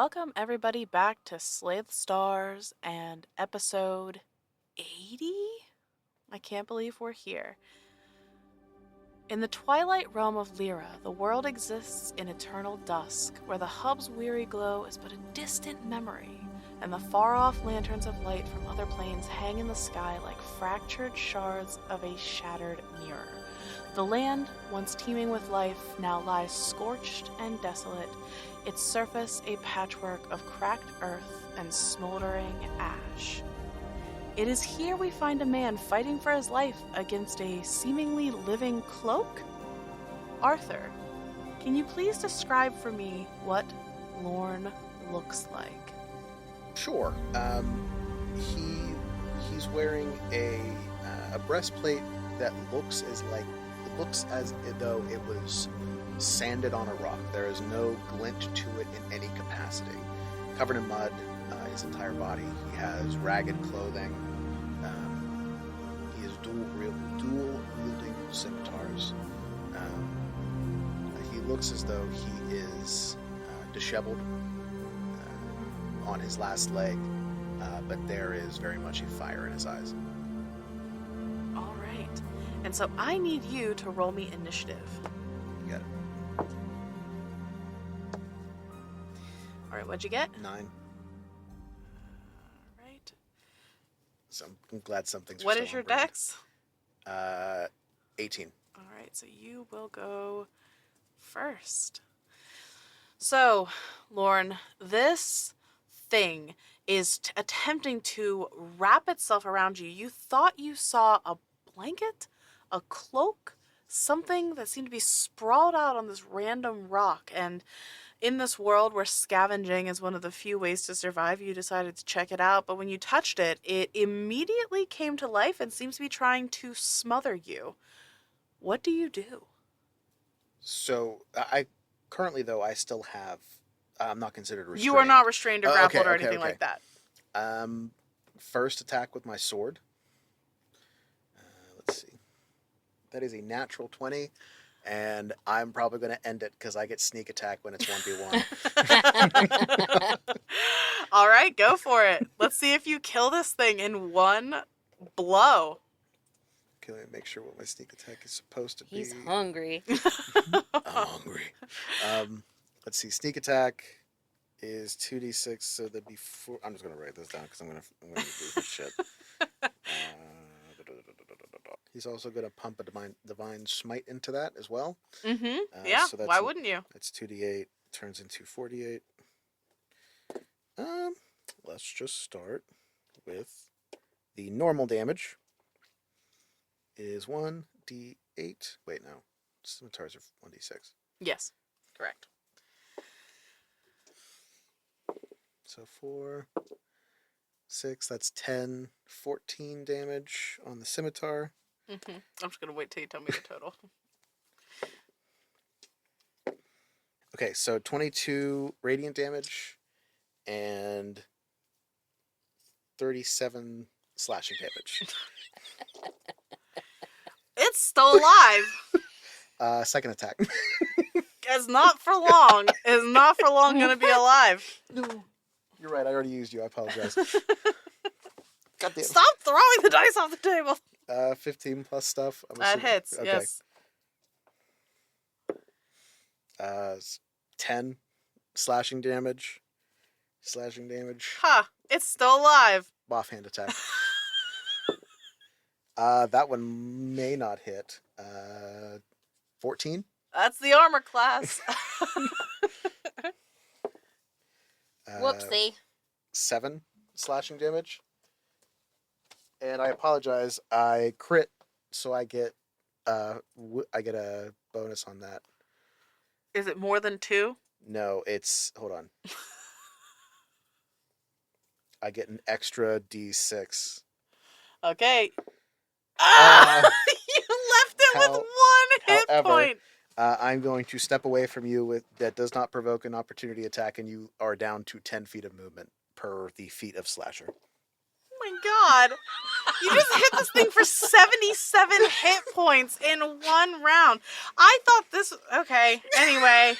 welcome everybody back to Slay the Stars and episode 80? I can't believe we're here. In the twilight realm of Lyra, the world exists in eternal dusk, where the hub's weary glow is but a distant memory, and the far-off lanterns of light from other planes hang in the sky like fractured shards of a shattered mirror. The land, once teeming with life, now lies scorched and desolate, its surface a patchwork of cracked earth and smoldering ash. It is here we find a man fighting for his life against a seemingly living cloak? Arthur, can you please describe for me what Lorhn looks like? Sure. He's wearing a breastplate that looks as though it was sanded on a rock. There is no glint to it in any capacity. Covered in mud, his entire body. He has ragged clothing. He has dual wielding scimitars. He looks as though he is disheveled on his last leg, but there is very much a fire in his eyes. All right. And so I need you to roll me initiative. You got it. All right, what'd you get? 9. All right. So I'm glad something's. What is your dex? 18. All right, so you will go first. So, Lorhn, this thing is attempting to wrap itself around you. You thought you saw a blanket, a cloak, something that seemed to be sprawled out on this random rock. And in this world where scavenging is one of the few ways to survive, you decided to check it out. But when you touched it, it immediately came to life and seems to be trying to smother you. What do you do? So I currently, though, I still have. I'm not considered restrained. You are not restrained or grappled or anything like that. First attack with my sword. Let's see. That is a natural 20, and I'm probably going to end it because I get sneak attack when it's 1v1. All right, go for it. Let's see if you kill this thing in one blow. Can I make sure what my sneak attack is supposed to be? He's hungry. I'm hungry. Let's see. Sneak attack is 2d6, so that'd be 4. I'm just going to write this down because I'm going to do this shit. He's also going to pump a divine smite into that as well. Mm-hmm. Yeah, so why wouldn't you? That's 2d8, turns into 48. Let's just start with the normal damage. Is 1d8. Wait, no. Scimitars are 1d6. Yes, correct. So 4, 6, that's 10, 14 damage on the scimitar. Mm-hmm. I'm just going to wait till you tell me the total. Okay, so 22 radiant damage and 37 slashing damage. It's still alive. Second attack. It's not for long. It's not for long going to be alive. No. You're right, I already used you. I apologize. Goddamn. Stop throwing the dice off the table. 15 plus stuff. That hits, okay. Yes. 10 slashing damage. Ha! It's still alive. Offhand attack. That one may not hit. 14? That's the armor class. Whoopsie. 7 slashing damage. And I apologize. I crit, so I get a bonus on that. Is it more than 2? No, it's... Hold on. I get an extra d6. Okay. You left it with 1 hit point. I'm going to step away from you that does not provoke an opportunity attack, and you are down to 10 feet of movement per the feat of Slasher. Oh my god. You just hit this thing for 77 hit points in one round. I thought this... Okay, anyway.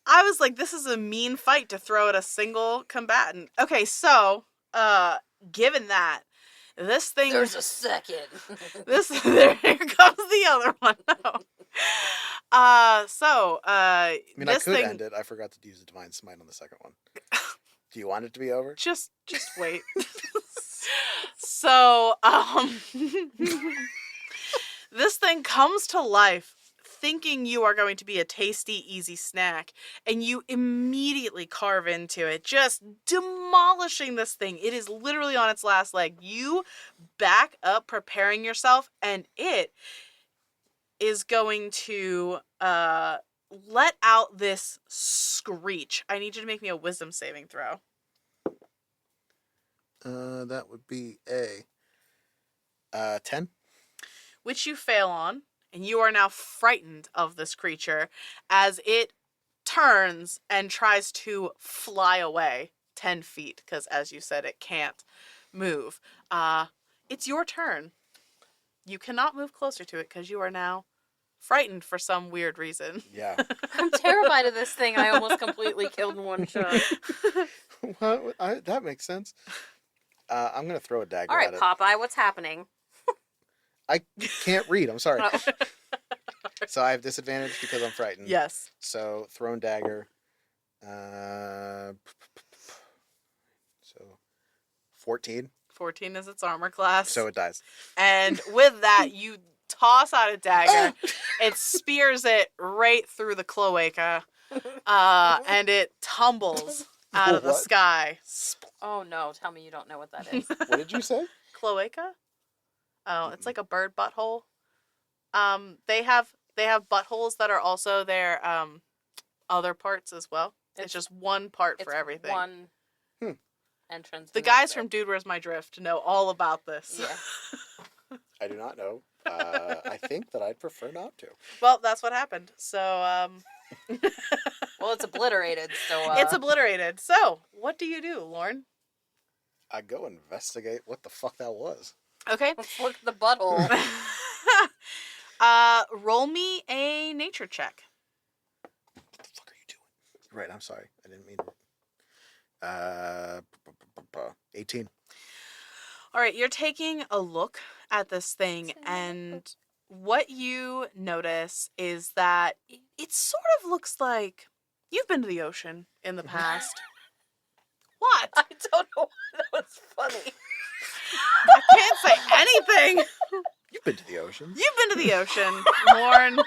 I was like, this is a mean fight to throw at a single combatant. Okay, so, given that, this thing... There's a second. There comes the other one. No. I mean, this I could thing... end it. I forgot to use the Divine Smite on the second one. Do you want it to be over? Just wait. So, this thing comes to life thinking you are going to be a tasty, easy snack, and you immediately carve into it, just demolishing this thing. It is literally on its last leg. You back up, preparing yourself, and it is going to let out this screech. I need you to make me a wisdom saving throw. That would be a 10. Which you fail on, and you are now frightened of this creature as it turns and tries to fly away 10 feet, because as you said, it can't move. It's your turn. You cannot move closer to it because you are now frightened for some weird reason. Yeah. I'm terrified of this thing I almost completely killed in one shot. Well, that makes sense. I'm going to throw a dagger All right, at it. Popeye, what's happening? I can't read. I'm sorry. Oh. So I have disadvantage because I'm frightened. Yes. So thrown dagger. So 14. 14 is its armor class. So it dies. And with that, you toss out a dagger. It spears it right through the cloaca. And it tumbles out of the What? sky. Oh no, tell me you don't know what that is. What did you say? Cloaca? Oh, it's like a bird butthole. They have buttholes that are also their other parts as well. It's just one part for everything. One entrance. The guys from Dude Where's My Drift know all about this. Yeah. I do not know. I think that I'd prefer not to. Well, that's what happened. So, Well, it's obliterated, so... It's obliterated. So, what do you do, Lorne? I go investigate what the fuck that was. Okay. Let's look at the butthole. Roll me a nature check. What the fuck are you doing? Right, I'm sorry. I didn't mean to. 18. All right, you're taking a look at this thing, and what you notice is that it sort of looks like you've been to the ocean in the past. What? I don't know why that was funny. I can't say anything. You've been to the ocean. You've been to the ocean, Lorne.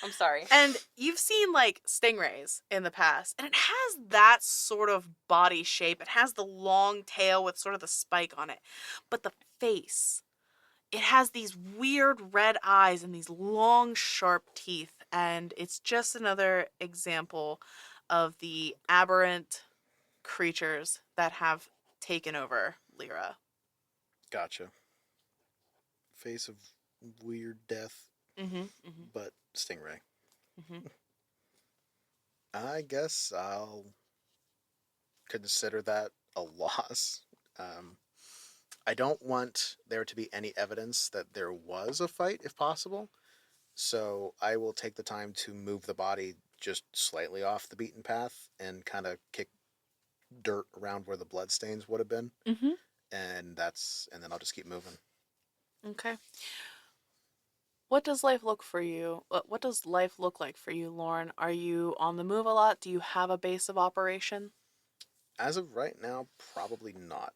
I'm sorry. And you've seen, like, stingrays in the past. And it has that sort of body shape. It has the long tail with sort of the spike on it. But the face, it has these weird red eyes and these long, sharp teeth. And it's just another example of the aberrant creatures that have taken over Lyra. Gotcha. Face of weird death, but stingray. I guess I'll consider that a loss. I don't want there to be any evidence that there was a fight, if possible. So I will take the time to move the body just slightly off the beaten path and kind of kick dirt around where the bloodstains would have been. And then I'll just keep moving. Okay. What does life look for you? What does life look like for you, Lorne? Are you on the move a lot? Do you have a base of operation? As of right now, probably not.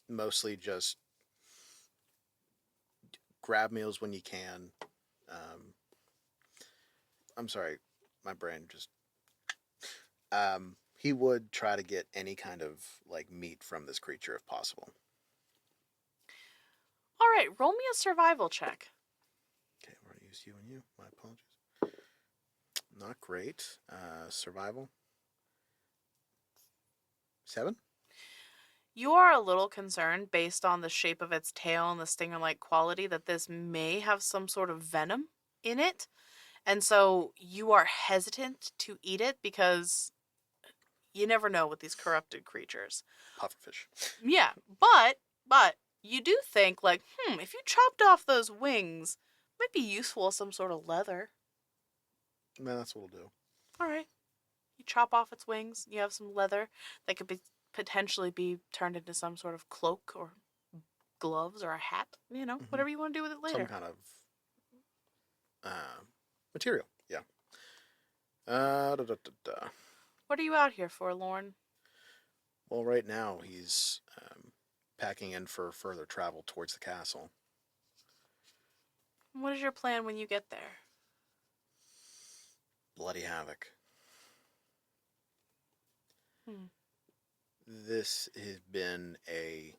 Mostly just grab meals when you can. I'm sorry, my brain just... he would try to get any kind of, like, meat from this creature if possible. All right, roll me a survival check. Okay, we're going to use you and you. My apologies. Not great. Survival. 7? You are a little concerned, based on the shape of its tail and the stinger-like quality, that this may have some sort of venom in it. And so you are hesitant to eat it because you never know with these corrupted creatures. Pufferfish. Yeah, but you do think, like, if you chopped off those wings, it might be useful as some sort of leather. Man, that's what we'll do. All right. You chop off its wings. You have some leather that could potentially be turned into some sort of cloak or gloves or a hat. Whatever you want to do with it later. Some kind of material. Yeah. Da, da, da, da. What are you out here for, Lorne? Well, right now he's packing in for further travel towards the castle. What is your plan when you get there? Bloody havoc. Hmm. This has been a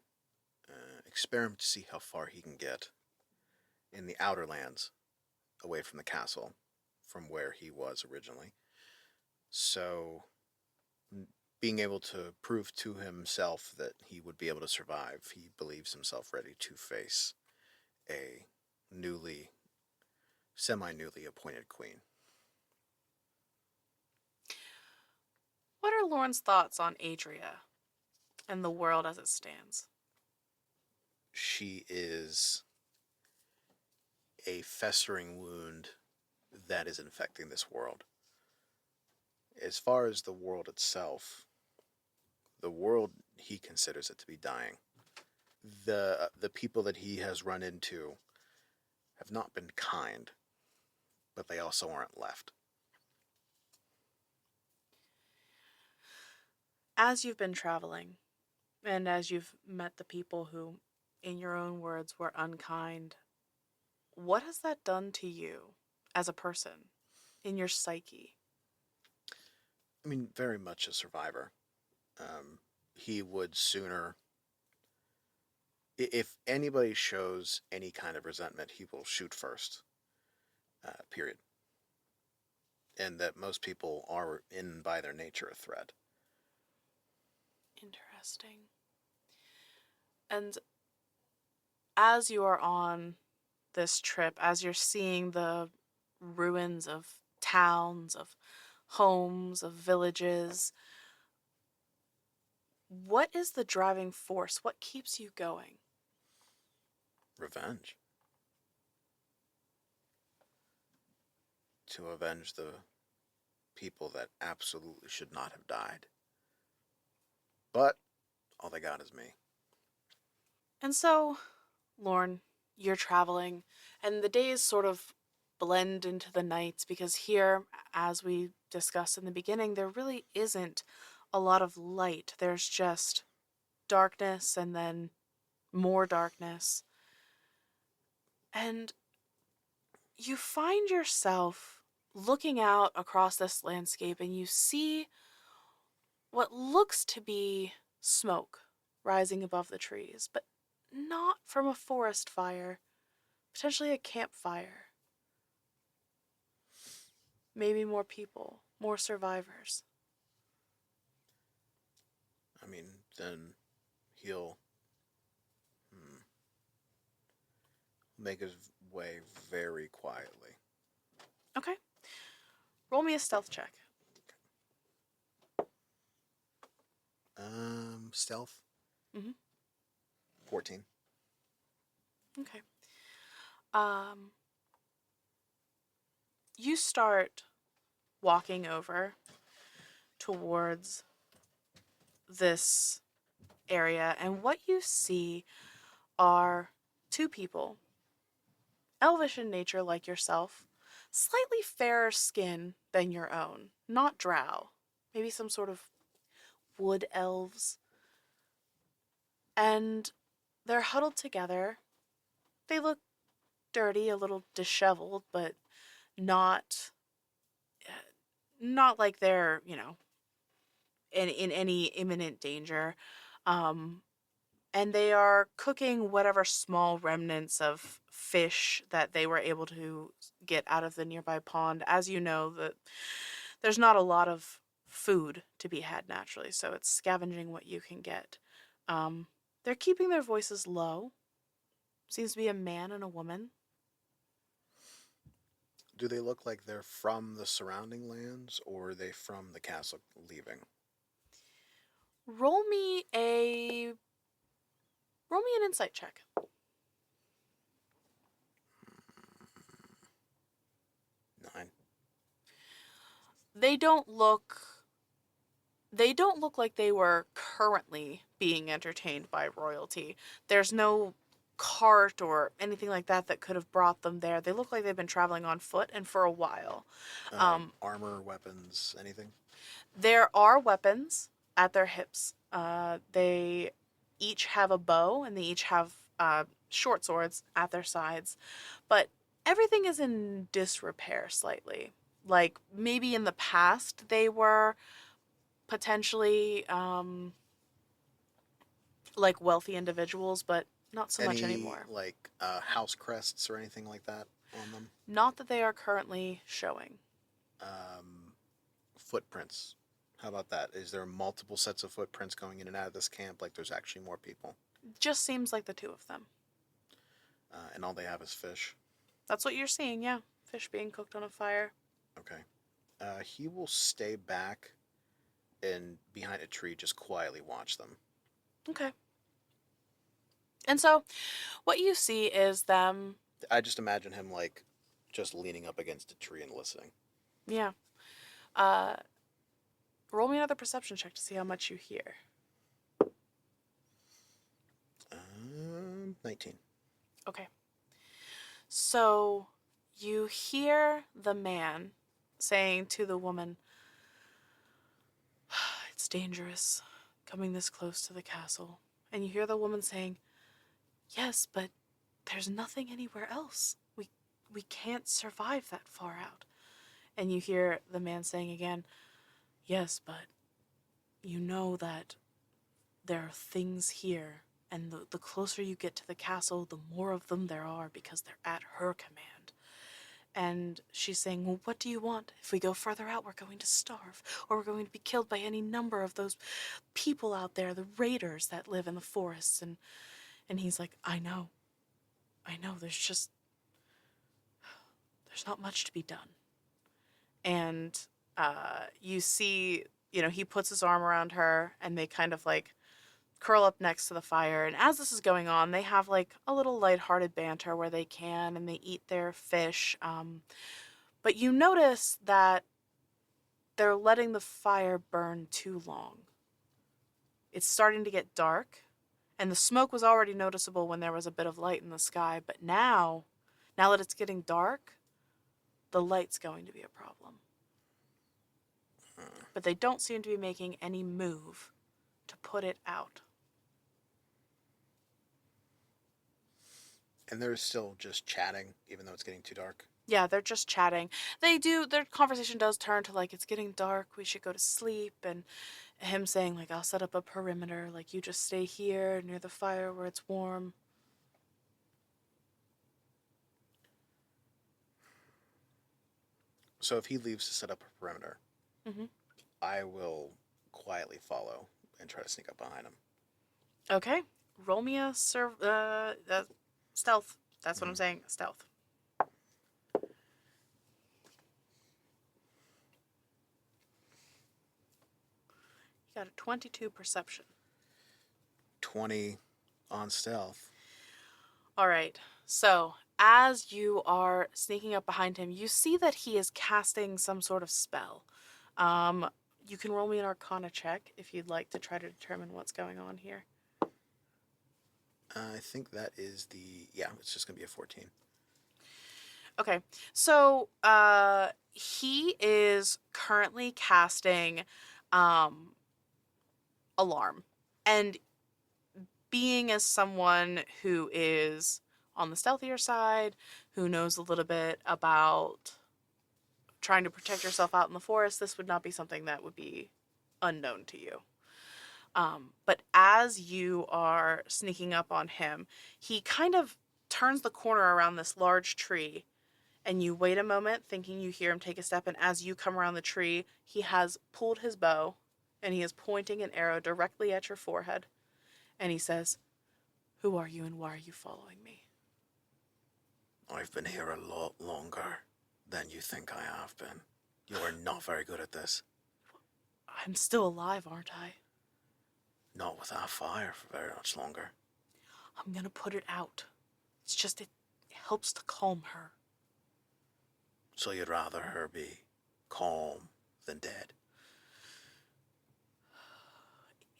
experiment to see how far he can get in the outer lands, away from the castle, from where he was originally. So, being able to prove to himself that he would be able to survive, he believes himself ready to face a semi-newly appointed queen. What are Lorne's thoughts on Adria and the world as it stands? She is a festering wound that is infecting this world. As far as the world itself, the world, he considers it to be dying. The people that he has run into have not been kind, but they also aren't left. As you've been traveling, and as you've met the people who, in your own words, were unkind, what has that done to you as a person, in your psyche? I mean, very much a survivor. He would sooner, if anybody shows any kind of resentment, he will shoot first. Period. And that most people are, in by their nature, a threat. Interesting. And as you are on this trip, as you're seeing the ruins of towns, of homes, of villages, what is the driving force? What keeps you going? Revenge. To avenge the people that absolutely should not have died. But all they got is me. And so, Lorne, you're traveling, and the days sort of blend into the nights because here, as we discussed in the beginning, there really isn't a lot of light. There's just darkness and then more darkness. And you find yourself looking out across this landscape and you see what looks to be smoke rising above the trees, but not from a forest fire, potentially a campfire. Maybe more people, more survivors. I mean, then he'll make his way very quietly. Okay. Roll me a stealth check. Stealth? Mm-hmm. 14. Okay. You start walking over towards this area, and what you see are two people, elvish in nature like yourself, slightly fairer skin than your own, not drow, maybe some sort of wood elves. And they're huddled together. They look dirty, a little disheveled, but not like they're, in any imminent danger. And they are cooking whatever small remnants of fish that they were able to get out of the nearby pond. As you know, there's not a lot of food to be had naturally, so it's scavenging what you can get. They're keeping their voices low. Seems to be a man and a woman. Do they look like they're from the surrounding lands, or are they from the castle leaving? Roll me an insight check. 9. they don't look they don't look like they were currently being entertained by royalty. There's no cart or anything like that that could have brought them there. They look like they've been traveling on foot and for a while. Armor, weapons, anything? There are weapons at their hips. They each have a bow and they each have short swords at their sides, but everything is in disrepair slightly. Like maybe in the past they were potentially like wealthy individuals, but not so much Any, anymore. like, house crests or anything like that on them? Not that they are currently showing. Um, Footprints. How about that? Is there multiple sets of footprints going in and out of this camp? Like there's actually more people? Just seems like the two of them. And all they have is fish. That's what you're seeing, yeah. Fish being cooked on a fire. Okay. He will stay back and behind a tree, just quietly watch them. Okay. And so, what you see is them. I just imagine him like just leaning up against a tree and listening. Yeah. Roll me another perception check to see how much you hear. 19. Okay. So, you hear the man saying to the woman, "It's dangerous coming this close to the castle." And you hear the woman saying, "Yes, but there's nothing anywhere else. We can't survive that far out." And you hear the man saying again, "Yes, but you know that there are things here, and the closer you get to the castle, the more of them there are because they're at her command." And she's saying, "Well, what do you want? If we go further out, we're going to starve, or we're going to be killed by any number of those people out there, the raiders that live in the forests." And he's like, I know, there's not much to be done. And you see, he puts his arm around her, and they kind of like curl up next to the fire. And as this is going on, they have like a little lighthearted banter where they can, and they eat their fish. But you notice that they're letting the fire burn too long. It's starting to get dark, and the smoke was already noticeable when there was a bit of light in the sky. But now that it's getting dark, the light's going to be a problem. But they don't seem to be making any move to put it out. And they're still just chatting, even though it's getting too dark. Yeah, they're just chatting. Their conversation does turn to like, "It's getting dark, we should go to sleep," and him saying like, "I'll set up a perimeter, like you just stay here near the fire where it's warm." So if he leaves to set up a perimeter, Mm-hmm. I will quietly follow and try to sneak up behind him. Okay, roll me a stealth. That's what I'm saying, stealth. You got a 22 perception. 20 on stealth. All right. So, as you are sneaking up behind him, you see that he is casting some sort of spell. You can roll me an Arcana check if you'd like to try to determine what's going on here. I think that is it's just going to be a 14. Okay. So, he is currently casting Alarm. And being as someone who is on the stealthier side, who knows a little bit about trying to protect yourself out in the forest, this would not be something that would be unknown to you. But as you are sneaking up on him, he kind of turns the corner around this large tree, and you wait a moment thinking you hear him take a step, and as you come around the tree, he has pulled his bow, and he is pointing an arrow directly at your forehead, and he says, "Who are you and why are you following me?" I've been here a lot longer than you think I have been. You are not very good at this. I'm still alive, aren't I? Not with our fire for very much longer. I'm gonna put it out. It's just it helps to calm her. So you'd rather her be calm than dead.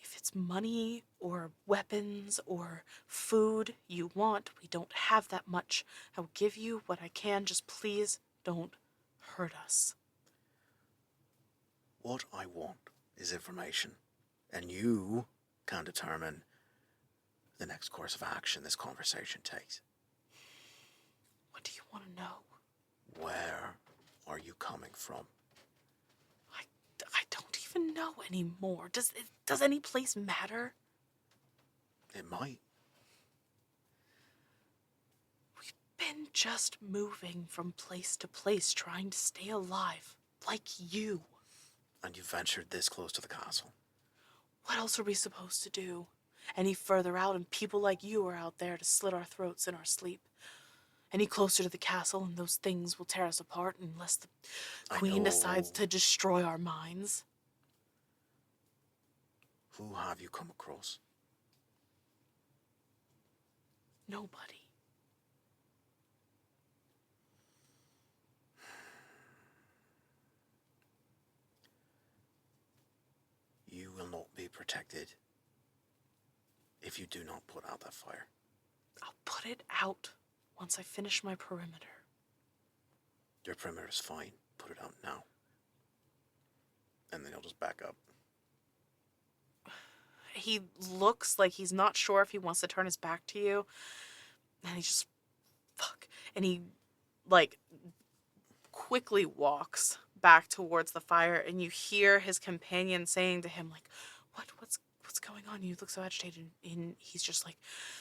If it's money or weapons or food you want, we don't have that much. I will give you what I can. Just please don't hurt us. What I want is information, and you can determine the next course of action this conversation takes. What do you want to know? Where are you coming from? I don't even know anymore. Does any place matter? It might. We've been just moving from place to place, trying to stay alive, like you. And you ventured this close to the castle. What else are we supposed to do? Any further out and people like you are out there to slit our throats in our sleep. Any closer to the castle and those things will tear us apart unless the queen decides to destroy our minds. Who have you come across? Nobody. You will not be protected if you do not put out that fire. I'll put it out once I finish my perimeter. Your perimeter is fine. Put it out now. And then he'll just back up. He looks like he's not sure if he wants to turn his back to you. And he just, fuck. And he, quickly walks back towards the fire. And you hear his companion saying to him, what's going on? You look so agitated. And he's just like,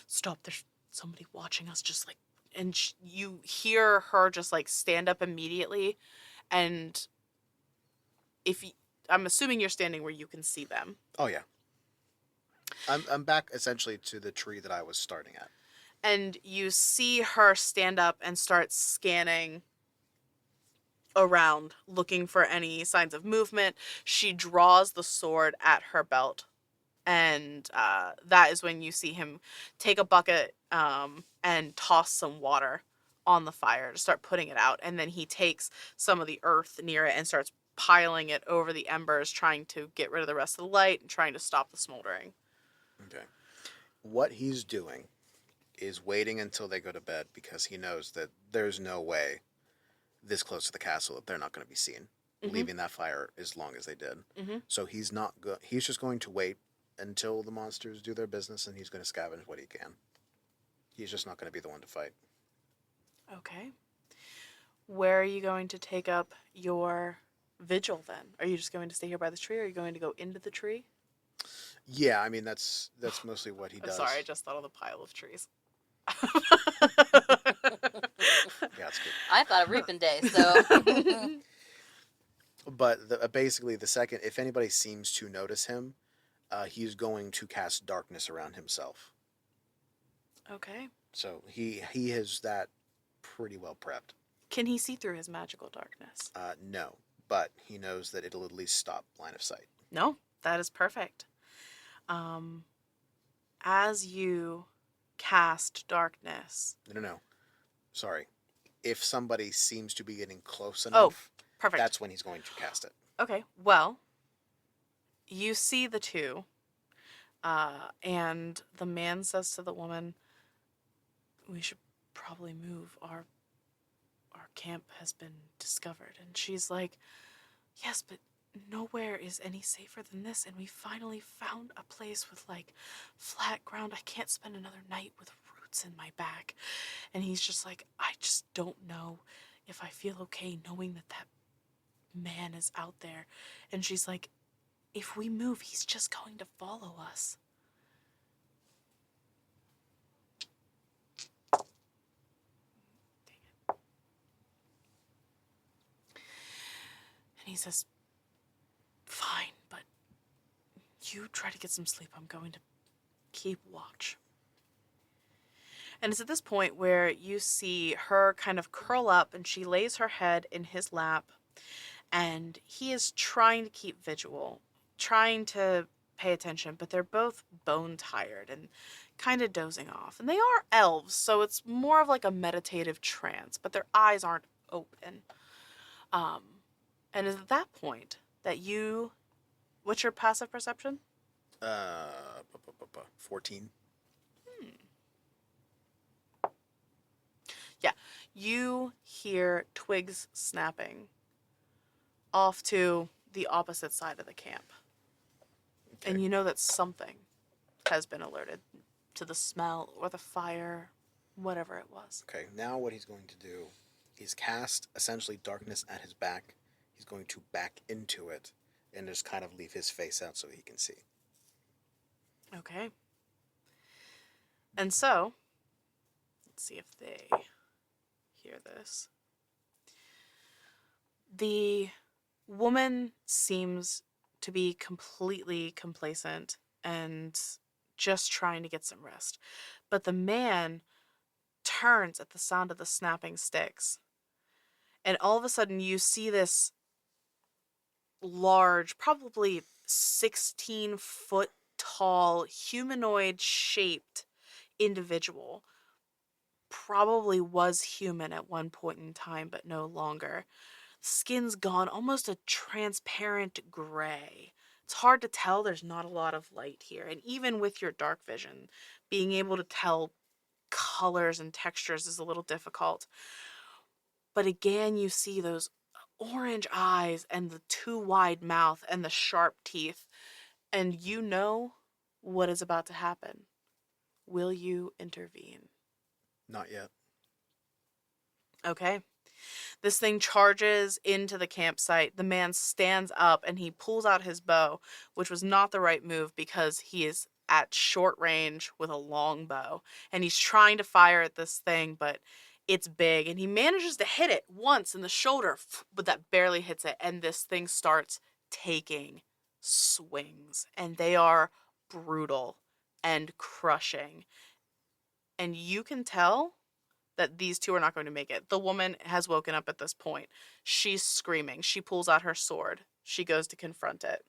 stop, there's somebody watching us. Just and you hear her just stand up immediately. And I'm assuming you're standing where you can see them. Oh, yeah. I'm back essentially to the tree that I was starting at. And you see her stand up and start scanning around, looking for any signs of movement. She draws the sword at her belt. And that is when you see him take a bucket and toss some water on the fire to start putting it out. And then he takes some of the earth near it and starts piling it over the embers, trying to get rid of the rest of the light and trying to stop the smoldering. Okay. What he's doing is waiting until they go to bed because he knows that there's no way this close to the castle that they're not going to be seen, leaving that fire as long as they did. Mm-hmm. So he's just going to wait until the monsters do their business, and he's going to scavenge what he can. He's just not going to be the one to fight. Okay. Where are you going to take up your vigil then? Are you just going to stay here by the tree, or are you going to go into the tree? Yeah, I mean, that's mostly what he does. I'm sorry, I just thought of the pile of trees. Yeah, it's good. I thought of reaping day, so. But basically, the second, if anybody seems to notice him, he's going to cast darkness around himself. Okay. So he has that pretty well prepped. Can he see through his magical darkness? No, but he knows that it'll at least stop line of sight. No, that is perfect. As you cast darkness... No. Sorry. If somebody seems to be getting close enough, perfect. That's when he's going to cast it. Okay, well, you see the two, and the man says to the woman, we should probably move. Our camp has been discovered. And she's like, yes, but nowhere is any safer than this, and we finally found a place with flat ground. I can't spend another night with roots in my back. And he's just like, I just don't know if I feel okay knowing that man is out there. And she's like, if we move, he's just going to follow us. Dang it. And he says, fine, but you try to get some sleep. I'm going to keep watch. And it's at this point where you see her kind of curl up and she lays her head in his lap, and he is trying to keep vigil, trying to pay attention, but they're both bone tired and kind of dozing off. And they are elves, so it's more of a meditative trance, but their eyes aren't open. And at that point, that you... What's your passive perception? 14. Yeah. You hear twigs snapping off to the opposite side of the camp. Okay. And you know that something has been alerted to the smell or the fire, whatever it was. Okay, now what he's going to do is cast essentially darkness at his back. He's going to back into it and just kind of leave his face out so he can see. Okay. And so, let's see if they hear this. The woman seems to be completely complacent and just trying to get some rest. But the man turns at the sound of the snapping sticks. And all of a sudden you see this large, probably 16-foot tall, humanoid-shaped individual. Probably was human at one point in time, but no longer. Skin's gone, almost a transparent gray. It's hard to tell, there's not a lot of light here. And even with your dark vision, being able to tell colors and textures is a little difficult. But again, you see those orange eyes and the too wide mouth and the sharp teeth. And you know what is about to happen. Will you intervene? Not yet. Okay. This thing charges into the campsite. The man stands up and he pulls out his bow, which was not the right move because he is at short range with a long bow. And he's trying to fire at this thing, but it's big. And he manages to hit it once in the shoulder, but that barely hits it. And this thing starts taking swings. And they are brutal and crushing. And you can tell that these two are not going to make it. The woman has woken up at this point. She's screaming. She pulls out her sword. She goes to confront it.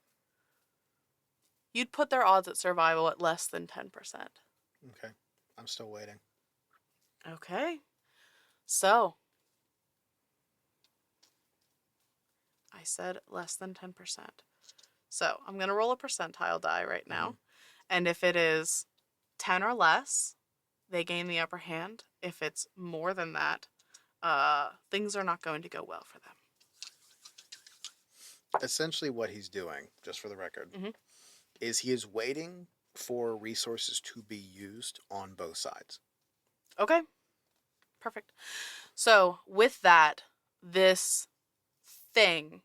You'd put their odds at survival at less than 10%. Okay. I'm still waiting. Okay. So, I said less than 10%. So, I'm going to roll a percentile die right now. And if it is 10 or less, they gain the upper hand. If it's more than that, things are not going to go well for them. Essentially what he's doing, just for the record, is he is waiting for resources to be used on both sides. Okay. Perfect. So, with that, this thing,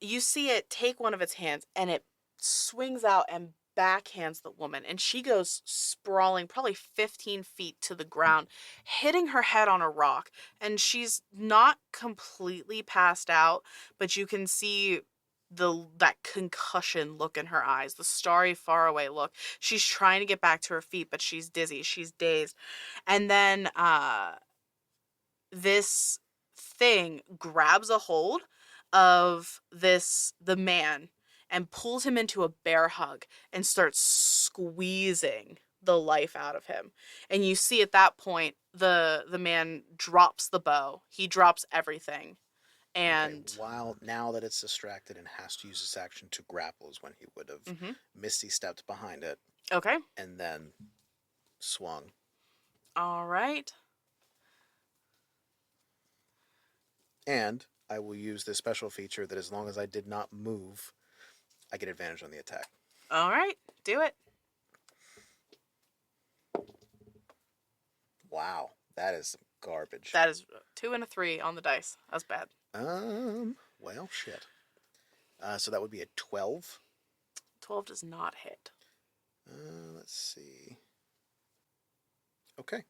you see it take one of its hands and it swings out and backhands the woman, and she goes sprawling probably 15 feet to the ground, hitting her head on a rock. And she's not completely passed out, but you can see that concussion look in her eyes, the starry, faraway look. She's trying to get back to her feet, but she's dizzy, she's dazed. And then this thing grabs a hold of the man and pulls him into a bear hug and starts squeezing the life out of him. And you see at that point, the man drops the bow. He drops everything. And okay, while now that it's distracted and has to use this action to grapple is when he would have Misty stepped behind it. Okay. And then swung. All right. And I will use this special feature that as long as I did not move, I get advantage on the attack. All right. Do it. Wow. That is garbage. That is 2 and a 3 on the dice. That's bad. Well, shit. So that would be a 12. 12 does not hit. Let's see. Okay.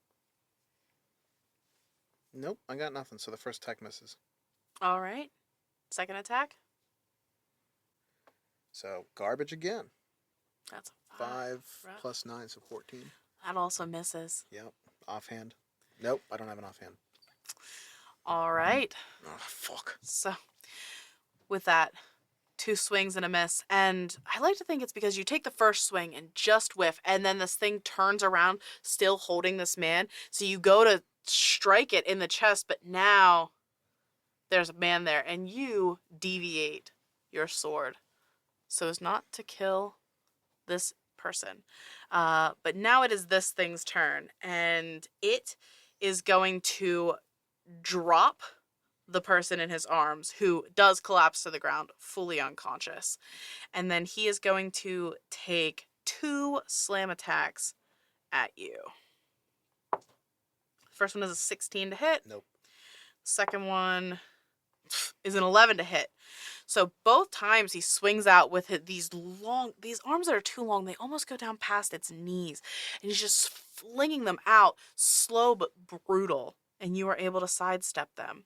Nope, I got nothing. So the first attack misses. All right. Second attack. So garbage again. That's a 5 Rough. plus 9, so 14. That also misses. Yep. Offhand. Nope, I don't have an offhand. All right. Oh, fuck. So, with that, 2 swings and a miss. And I like to think it's because you take the first swing and just whiff, and then this thing turns around, still holding this man. So you go to strike it in the chest, but now there's a man there, and you deviate your sword so as not to kill this person. But now it is this thing's turn, and it is going to drop the person in his arms, who does collapse to the ground, fully unconscious. And then he is going to take 2 slam attacks at you. First one is a 16 to hit. Nope. Second one is an 11 to hit. So both times he swings out with these arms that are too long. They almost go down past its knees. And he's just flinging them out, slow but brutal. And you are able to sidestep them.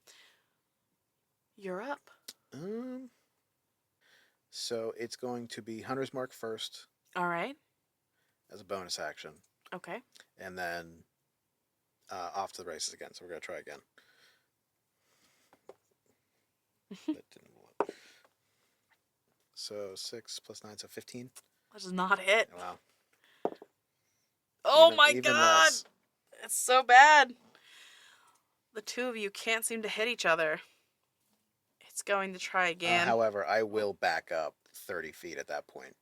You're up. So it's going to be Hunter's Mark first. All right. As a bonus action. Okay. And then off to the races again. So we're going to try again. That didn't work. So 6 plus 9, so 15. That does not hit. Wow. Oh my Even god! less. It's so bad. The two of you can't seem to hit each other. It's going to try again. However, I will back up 30 feet at that point.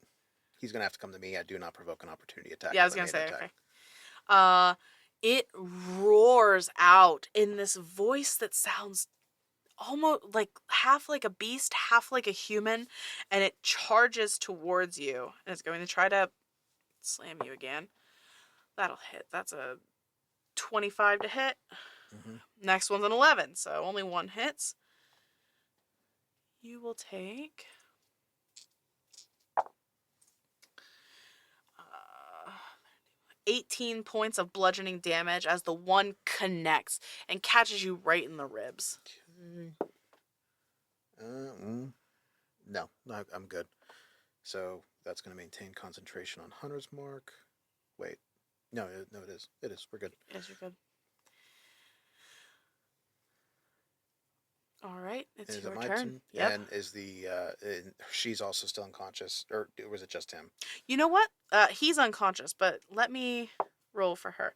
He's going to have to come to me. I do not provoke an opportunity attack. Yeah, I was going to say, okay. It roars out in this voice that sounds almost like half like a beast, half like a human, and it charges towards you. And it's going to try to slam you again. That'll hit. That's a 25 to hit. Mm-hmm. Next one's an 11, so only one hits. You will take 18 points of bludgeoning damage as the one connects and catches you right in the ribs. No, I'm good. So that's going to maintain concentration on Hunter's Mark. Wait. No, it is. It is. We're good. Yes, you're good. All right, it's Is your it my turn. Yep. And is she's also still unconscious, or was it just him? You know what? He's unconscious, but let me roll for her.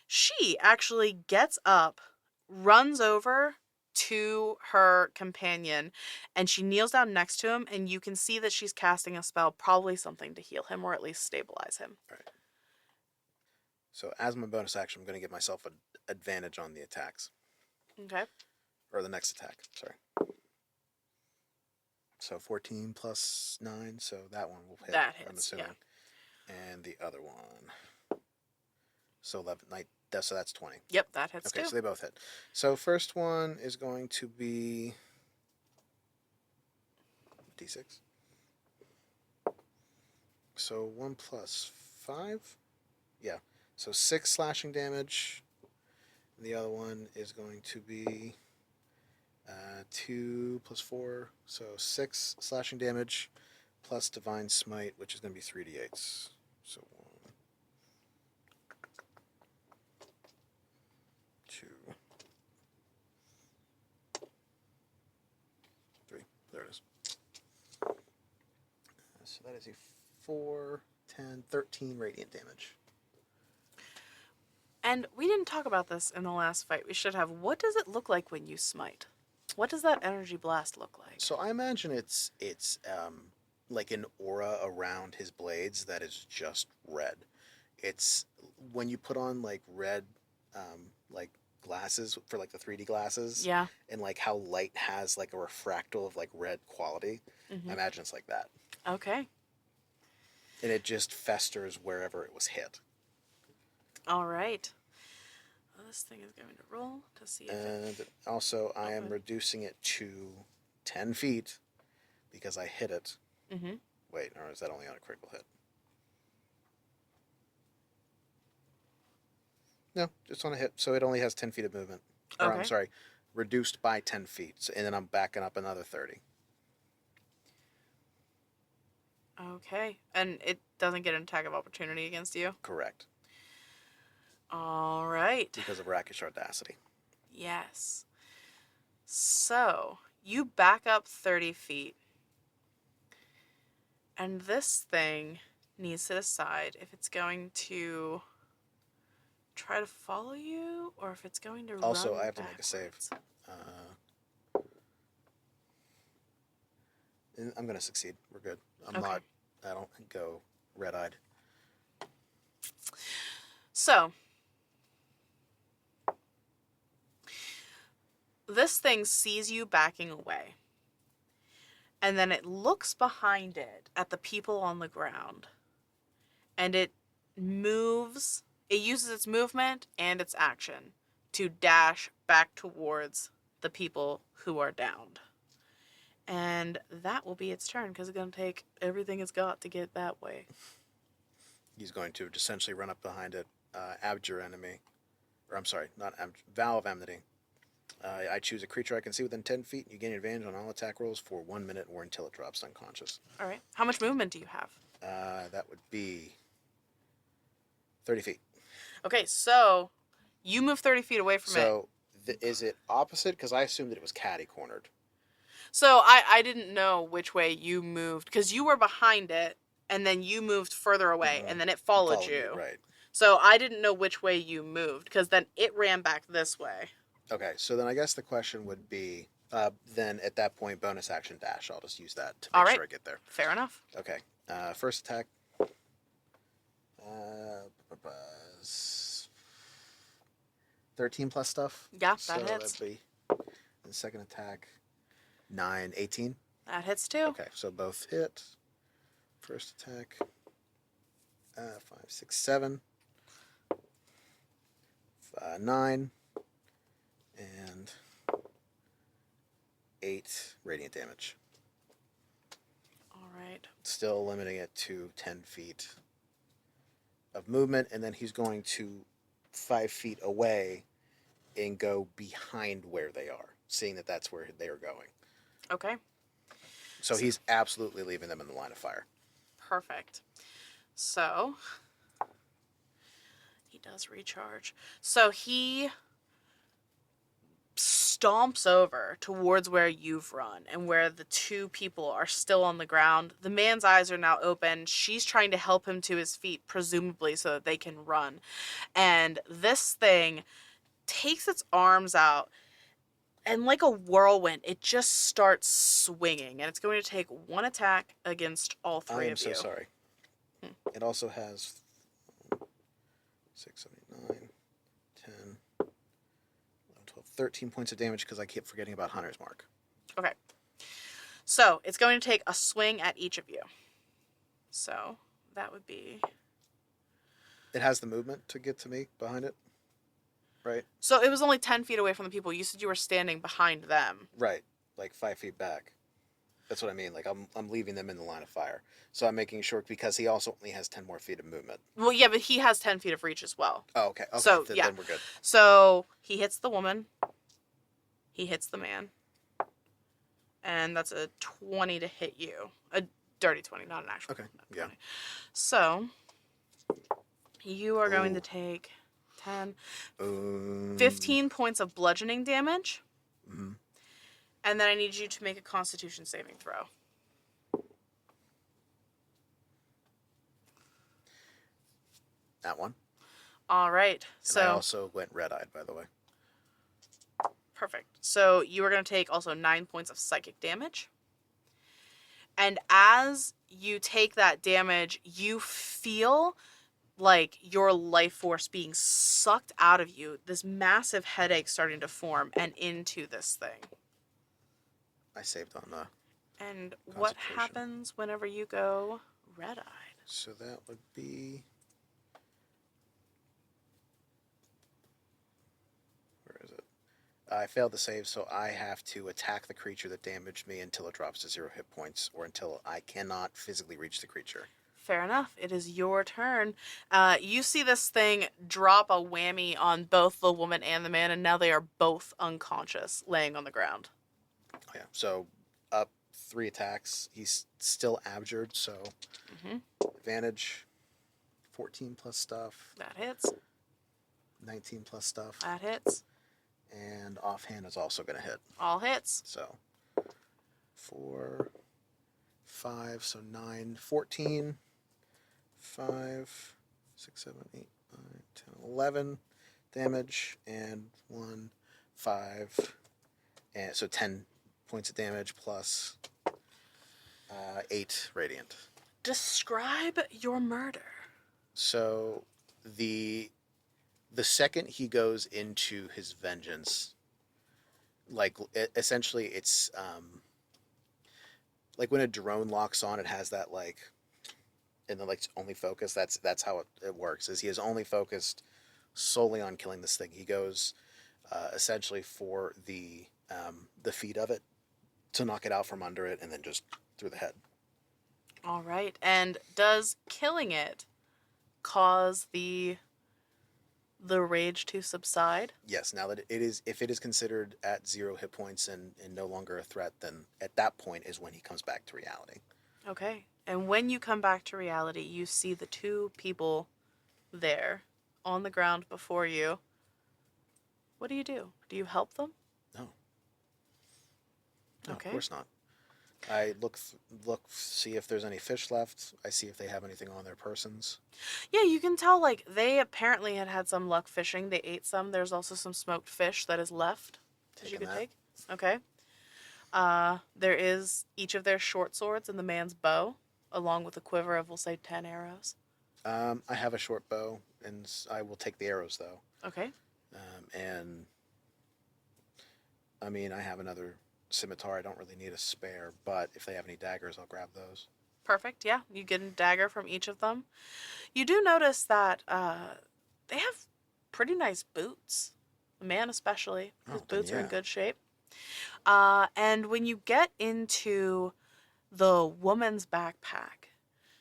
She actually gets up, runs over to her companion, and she kneels down next to him, and you can see that she's casting a spell, probably something to heal him or at least stabilize him. All right. So as my bonus action, I'm going to give myself an advantage on the attacks. Okay. Or the next attack, sorry. So 14 plus 9, so that one will hit. That hits, I'm assuming. yeah. And the other one. So 11, so that's 20. Yep, that hits Okay, too. so they both hit. So first one is going to be D6. So 1 plus 5. Yeah. So 6 slashing damage. The other one is going to be 2 plus 4. So 6 slashing damage plus Divine Smite, which is going to be 3d8s. So 1, 2, 3. There it is. So that is a 4, 10, 13 radiant damage. And we didn't talk about this in the last fight. We should have. What does it look like when you smite? What does that energy blast look like? So I imagine it's like an aura around his blades that is just red. It's when you put on like red like glasses for like the 3D glasses. Yeah. And like how light has like a refractal of like red quality. Mm-hmm. I imagine it's like that. Okay. And it just festers wherever it was hit. All right. Well, this thing is going to roll to see if And also I am reducing it to 10 feet because I hit it. Mm-hmm. Wait, or is that only on a critical hit? No, just on a hit. So it only has 10 feet of movement. Or Okay. I'm sorry, reduced by 10 feet. So, and then I'm backing up another 30. Okay. And it doesn't get an attack of opportunity against you? Correct. All right. Because of Rakish Audacity. Yes. So, you back up 30 feet. And this thing needs to decide if it's going to try to follow you or if it's going to Also, run I have to make a save. backwards. And I'm going to succeed. We're good. I'm Okay. not, I don't go red-eyed. So, this thing sees you backing away. And then it looks behind it at the people on the ground. And it moves, it uses its movement and its action to dash back towards the people who are downed. And that will be its turn because it's going to take everything it's got to get that way. He's going to essentially run up behind it, abjure enemy. Or I'm sorry, not vow of enmity. I choose a creature I can see within 10 feet. You gain advantage on all attack rolls for 1 minute or until it drops unconscious. All right. How much movement do you have? That would be 30 feet. Okay, so you move 30 feet away from it. So is it opposite? Because I assumed that it was catty-cornered. So I didn't know which way you moved because you were behind it and then you moved further away and then it followed you. Me, right. So I didn't know which way you moved because then it ran back this way. Okay, so then I guess the question would be, then at that point, bonus action dash. I'll just use that to make sure I get there. Fair enough. Okay, first attack. 13 plus stuff. Yeah, that so hits. That'd be the second attack. 9, 18. That hits too. Okay, so both hit. First attack. 5, 6, 7. 9. And 8 radiant damage. All right. Still limiting it to 10 feet of movement, and then he's going to 5 feet away and go behind where they are, seeing that that's where they are going. Okay. So he's absolutely leaving them in the line of fire. Perfect. So he does recharge. So he stomps over towards where you've run and where the two people are still on the ground. The man's eyes are now open. She's trying to help him to his feet, presumably so that they can run. And this thing takes its arms out and like a whirlwind, it just starts swinging. And it's going to take one attack against all three of you. I am so sorry. It also has 6, 7, 8, 9, 10, 11, 12, 13 points of damage because I keep forgetting about Hunter's Mark. Okay. So it's going to take a swing at each of you. So that would be... It has the movement to get to me behind it, right? So it was only 10 feet away from the people. You said you were standing behind them. Right, like 5 feet back. That's what I mean. Like I'm leaving them in the line of fire. So I'm making sure because he also only has 10 more feet of movement. Well, yeah, but he has 10 feet of reach as well. Oh, okay. So, Then we're good. So he hits the woman. He hits the man. And that's a 20 to hit you. A dirty 20, not an actual. Okay, yeah. 20. So you are going to take 10, 15 points of bludgeoning damage. Mm-hmm. And then I need you to make a Constitution saving throw. That one. All right. And I also went red-eyed, by the way. Perfect. So you are going to take also 9 points of psychic damage. And as you take that damage, you feel like your life force being sucked out of you. This massive headache starting to form and into this thing. I saved on the... And what happens whenever you go red-eyed? So that would be... Where is it? I failed to save, so I have to attack the creature that damaged me until it drops to 0 hit points, or until I cannot physically reach the creature. Fair enough. It is your turn. You see this thing drop a whammy on both the woman and the man, and now they are both unconscious, laying on the ground. Oh, yeah, so up 3 attacks. He's still abjured, so advantage. 14 plus stuff. That hits. 19 plus stuff. That hits. And offhand is also going to hit. All hits. So 4, 5, so 9, 14, 5, 6, 7, 8, 9, 10, 11 damage, and 1, 5, and so 10 points of damage plus 8 radiant. Describe your murder. So the second he goes into his vengeance, like essentially it's like when a drone locks on, it has that like, and then like only focus. That's how it works. Is he is only focused solely on killing this thing. He goes essentially for the feet of it to knock it out from under it, and then just through the head. All right. And does killing it cause the rage to subside? Yes. Now that it is, if it is considered at 0 hit points and no longer a threat, then at that point is when he comes back to reality. Okay. And when you come back to reality, you see the two people there on the ground before you. What do? Do you help them? No. No, Okay. of course not. I look, see if there's any fish left. I see if they have anything on their persons. Yeah, you can tell, like, they apparently had some luck fishing. They ate some. There's also some smoked fish that is left that you Taking could that. take. Okay. There is each of their short swords and the man's bow, along with a quiver of, we'll say, 10 arrows. I have a short bow, and I will take the arrows, though. Okay. And, I mean, I have another scimitar. I don't really need a spare, but if they have any daggers, I'll grab those. Perfect, yeah. You get a dagger from each of them. You do notice that they have pretty nice boots. The man especially. His Oh, then boots are in yeah. good shape. And when you get into the woman's backpack,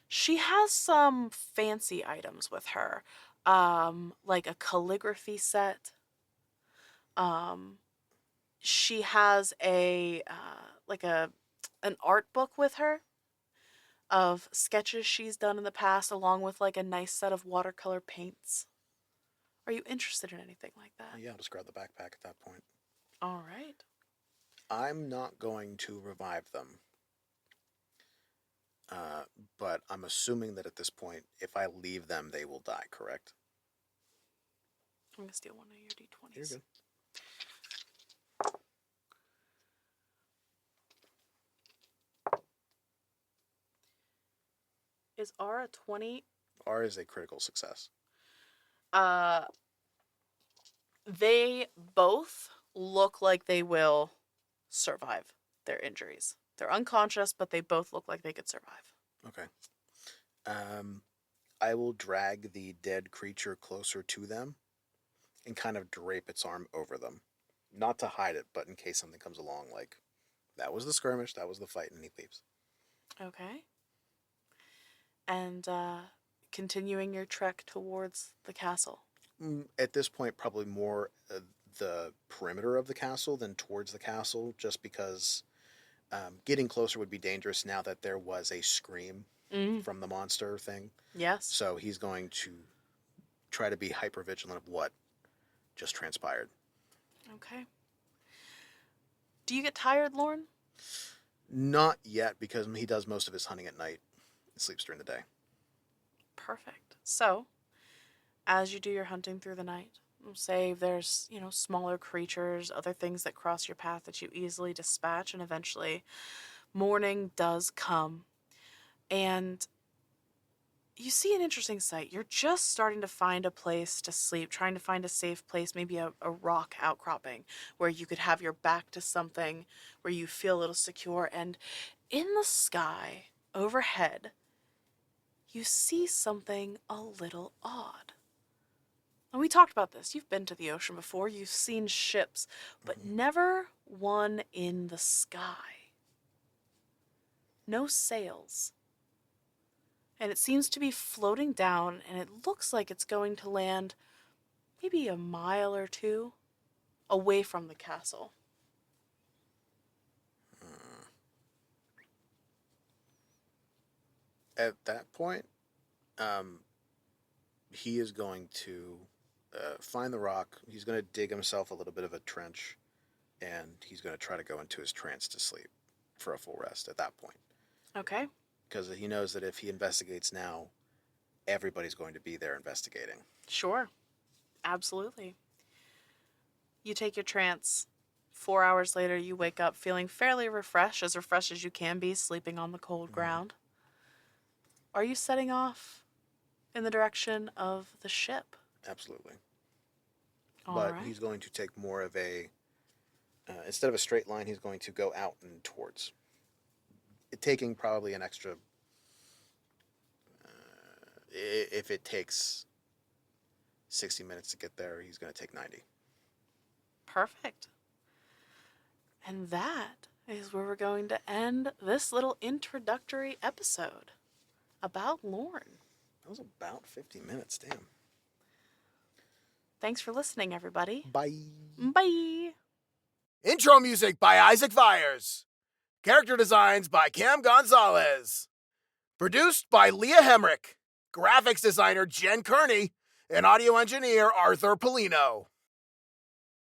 she has some fancy items with her. Like a calligraphy set. She has an art book with her of sketches she's done in the past, along with like a nice set of watercolor paints. Are you interested in anything like that? Yeah, I'll just grab the backpack at that point. All right. I'm not going to revive them. But I'm assuming that at this point, if I leave them, they will die, correct? I'm going to steal one of your d20s. You're good. Is R a 20? R is a critical success. They both look like they will survive their injuries. They're unconscious, but they both look like they could survive. Okay. I will drag the dead creature closer to them and kind of drape its arm over them. Not to hide it, but in case something comes along, like, that was the skirmish, that was the fight, and he leaves. Okay. And continuing your trek towards the castle. At this point, probably more the perimeter of the castle than towards the castle, just because getting closer would be dangerous now that there was a scream from the monster thing. Yes. So he's going to try to be hyper vigilant of what just transpired. Okay. Do you get tired, Lorhn? Not yet, because he does most of his hunting at night and sleeps during the day. Perfect. So, as you do your hunting through the night, say there's, smaller creatures, other things that cross your path that you easily dispatch, and eventually morning does come. And you see an interesting sight. You're just starting to find a place to sleep, trying to find a safe place, maybe a rock outcropping where you could have your back to something, where you feel a little secure. And in the sky overhead, you see something a little odd. And we talked about this. You've been to the ocean before. You've seen ships, but never one in the sky. No sails. And it seems to be floating down, and it looks like it's going to land maybe a mile or two away from the castle. At that point, he is going to find the rock. He's going to dig himself a little bit of a trench, and he's going to try to go into his trance to sleep for a full rest at that point. Okay. Because he knows that if he investigates now, everybody's going to be there investigating. Sure. Absolutely. You take your trance. 4 hours later, you wake up feeling fairly refreshed as you can be, sleeping on the cold ground. Are you setting off in the direction of the ship? Absolutely. All But right. he's going to take more of a, instead of a straight line, he's going to go out and towards. It taking probably an extra, if it takes 60 minutes to get there, he's going to take 90. Perfect. And that is where we're going to end this little introductory episode about Lorhn. That was about 50 minutes, damn. Thanks for listening, everybody. Bye. Bye. Intro music by Isaac Vyers. Character designs by Cam Gonzalez. Produced by Leah Hemrick. Graphics designer Jen Kearney. And audio engineer Arthur Polino.